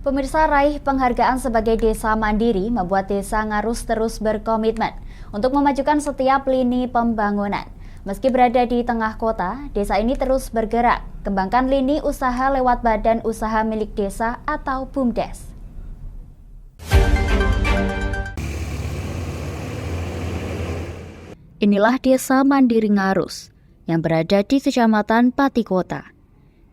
Pemirsa, raih penghargaan sebagai desa mandiri membuat Desa Ngarus terus berkomitmen untuk memajukan setiap lini pembangunan. Meski berada di tengah kota, desa ini terus bergerak, kembangkan lini usaha lewat badan usaha milik desa atau BUMDes. Inilah Desa Mandiri Ngarus yang berada di Kecamatan Pati Kota.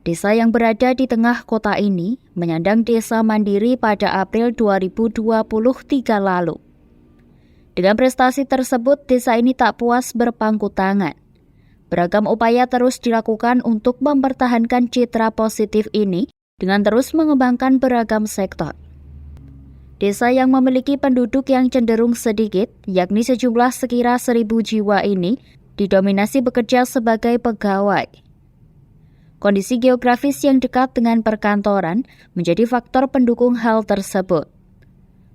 Desa yang berada di tengah kota ini menyandang desa mandiri pada April 2023 lalu. Dengan prestasi tersebut, desa ini tak puas berpangku tangan. Beragam upaya terus dilakukan untuk mempertahankan citra positif ini dengan terus mengembangkan beragam sektor. Desa yang memiliki penduduk yang cenderung sedikit, yakni sejumlah sekira 1.000 jiwa ini, didominasi bekerja sebagai pegawai. Kondisi geografis yang dekat dengan perkantoran menjadi faktor pendukung hal tersebut.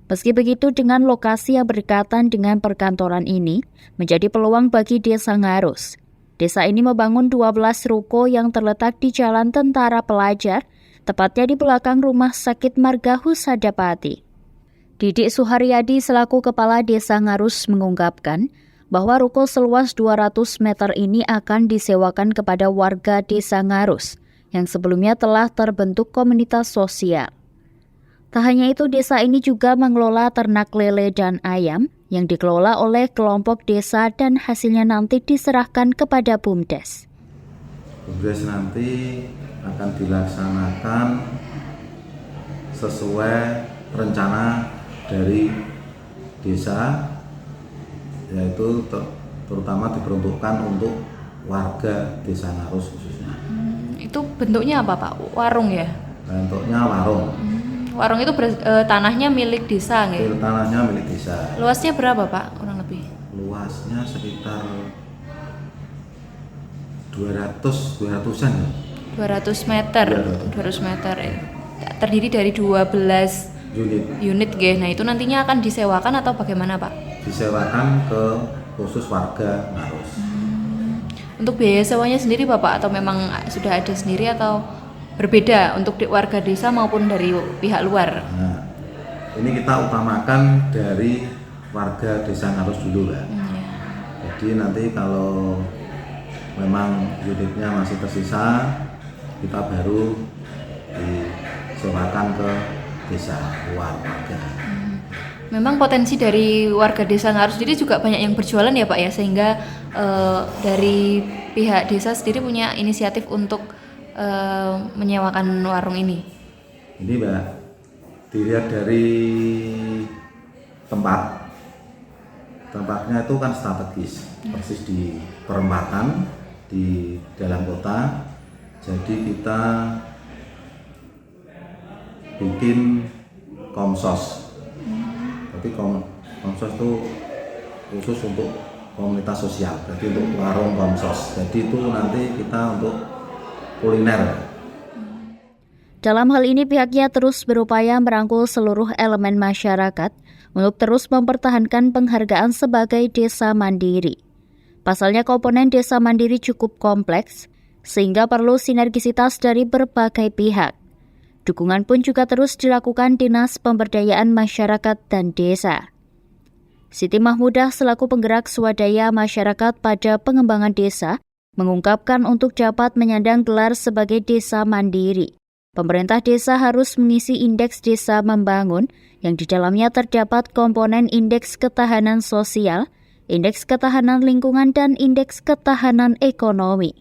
Meski begitu, dengan lokasi yang berdekatan dengan perkantoran ini menjadi peluang bagi Desa Ngarus. Desa ini membangun 12 ruko yang terletak di Jalan Tentara Pelajar, tepatnya di belakang Rumah Sakit Marga Husada Pati. Didik Suharyadi selaku Kepala Desa Ngarus mengungkapkan bahwa ruko seluas 200 meter ini akan disewakan kepada warga Desa Ngarus yang sebelumnya telah terbentuk komunitas sosial. Tak hanya itu, desa ini juga mengelola ternak lele dan ayam yang dikelola oleh kelompok desa dan hasilnya nanti diserahkan kepada BUMDes. BUMDes nanti akan dilaksanakan sesuai rencana dari desa, yaitu terutama diperuntukkan untuk warga Desa Ngarus khususnya. Itu bentuknya apa, Pak? Warung ya? Bentuknya warung. Warung itu tanahnya milik desa, nggih? Tanahnya milik desa. Luasnya berapa, Pak? Kurang lebih? Luasnya sekitar 200-an ya. 200 meter. 200 meter. Terdiri dari 12 unit, nggih. Nah, itu nantinya akan disewakan atau bagaimana, Pak? Disewakan ke khusus warga Ngarus. Untuk biaya sewanya sendiri Bapak atau memang sudah ada sendiri atau berbeda untuk warga desa maupun dari pihak luar? Nah, ini kita utamakan dari warga Desa Ngarus dulu, Mbak. Jadi nanti kalau memang unitnya masih tersisa, kita baru disewakan ke desa luar warga. Memang potensi dari warga Desa Ngarus sendiri juga banyak yang berjualan ya Pak ya, sehingga dari pihak desa sendiri punya inisiatif untuk menyewakan warung ini. Ini Mbak, dilihat dari tempatnya itu kan strategis, persis di perempatan di dalam kota. Jadi kita bikin komsos. Tapi komsos itu khusus untuk komunitas sosial, jadi untuk warung komsos. Jadi itu nanti kita untuk kuliner. Dalam hal ini pihaknya terus berupaya merangkul seluruh elemen masyarakat untuk terus mempertahankan penghargaan sebagai desa mandiri. Pasalnya komponen desa mandiri cukup kompleks, sehingga perlu sinergisitas dari berbagai pihak. Dukungan pun juga terus dilakukan Dinas Pemberdayaan Masyarakat dan Desa. Siti Mahmudah selaku penggerak swadaya masyarakat pada pengembangan desa mengungkapkan untuk dapat menyandang gelar sebagai desa mandiri, pemerintah desa harus mengisi indeks desa membangun yang di dalamnya terdapat komponen indeks ketahanan sosial, indeks ketahanan lingkungan, dan indeks ketahanan ekonomi.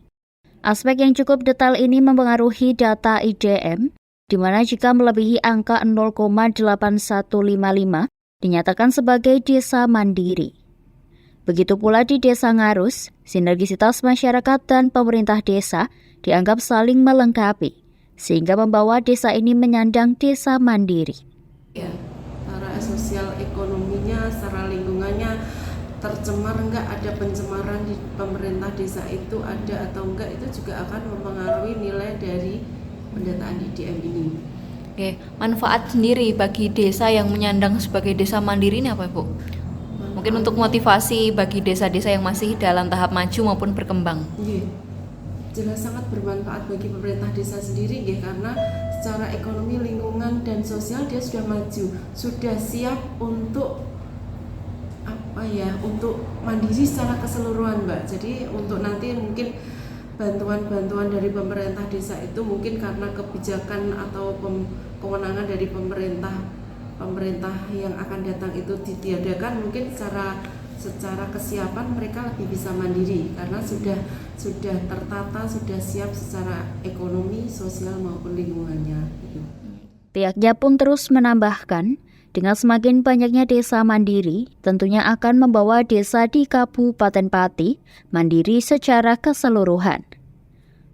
Aspek yang cukup detail ini mempengaruhi data IDM, di mana jika melebihi angka 0,8155 dinyatakan sebagai desa mandiri. Begitu pula di Desa Ngarus, sinergisitas masyarakat dan pemerintah desa dianggap saling melengkapi, sehingga membawa desa ini menyandang desa mandiri. Ya, secara sosial ekonominya, secara lingkungannya tercemar enggak, ada pencemaran di pemerintah desa itu ada atau enggak, itu juga akan mempengaruhi nilai dari pendataan IDM ini. Oke, manfaat sendiri bagi desa yang menyandang sebagai desa mandiri ini apa, Bu? Mungkin untuk motivasi bagi desa-desa yang masih dalam tahap maju maupun berkembang. Iya. jelas sangat bermanfaat bagi pemerintah desa sendiri nggih, karena secara ekonomi, lingkungan dan sosial dia sudah maju, sudah siap untuk untuk mandiri secara keseluruhan, Mbak. Jadi untuk nanti mungkin bantuan-bantuan dari pemerintah desa itu mungkin karena kebijakan atau kewenangan dari pemerintah yang akan datang itu ditiadakan, mungkin secara kesiapan mereka lebih bisa mandiri karena sudah tertata, sudah siap secara ekonomi, sosial maupun lingkungannya gitu. Pihaknya pun terus menambahkan, dengan semakin banyaknya desa mandiri, tentunya akan membawa desa di Kabupaten Pati mandiri secara keseluruhan.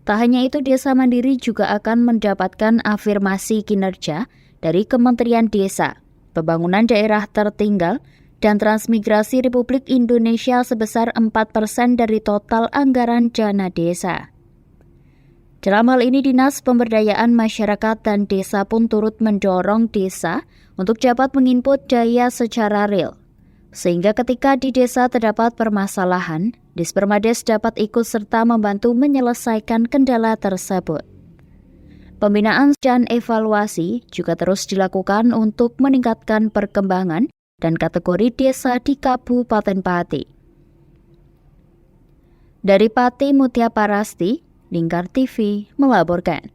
Tak hanya itu, desa mandiri juga akan mendapatkan afirmasi kinerja dari Kementerian Desa, Pembangunan Daerah Tertinggal, dan Transmigrasi Republik Indonesia sebesar 4% dari total anggaran dana desa. Dalam hal ini, Dinas Pemberdayaan Masyarakat dan Desa pun turut mendorong desa untuk dapat menginput daya secara real. Sehingga ketika di desa terdapat permasalahan, Dispermades dapat ikut serta membantu menyelesaikan kendala tersebut. Pembinaan dan evaluasi juga terus dilakukan untuk meningkatkan perkembangan dan kategori desa di Kabupaten Pati. Dari Pati, Mutia Parasti, Lingkar TV melaporkan.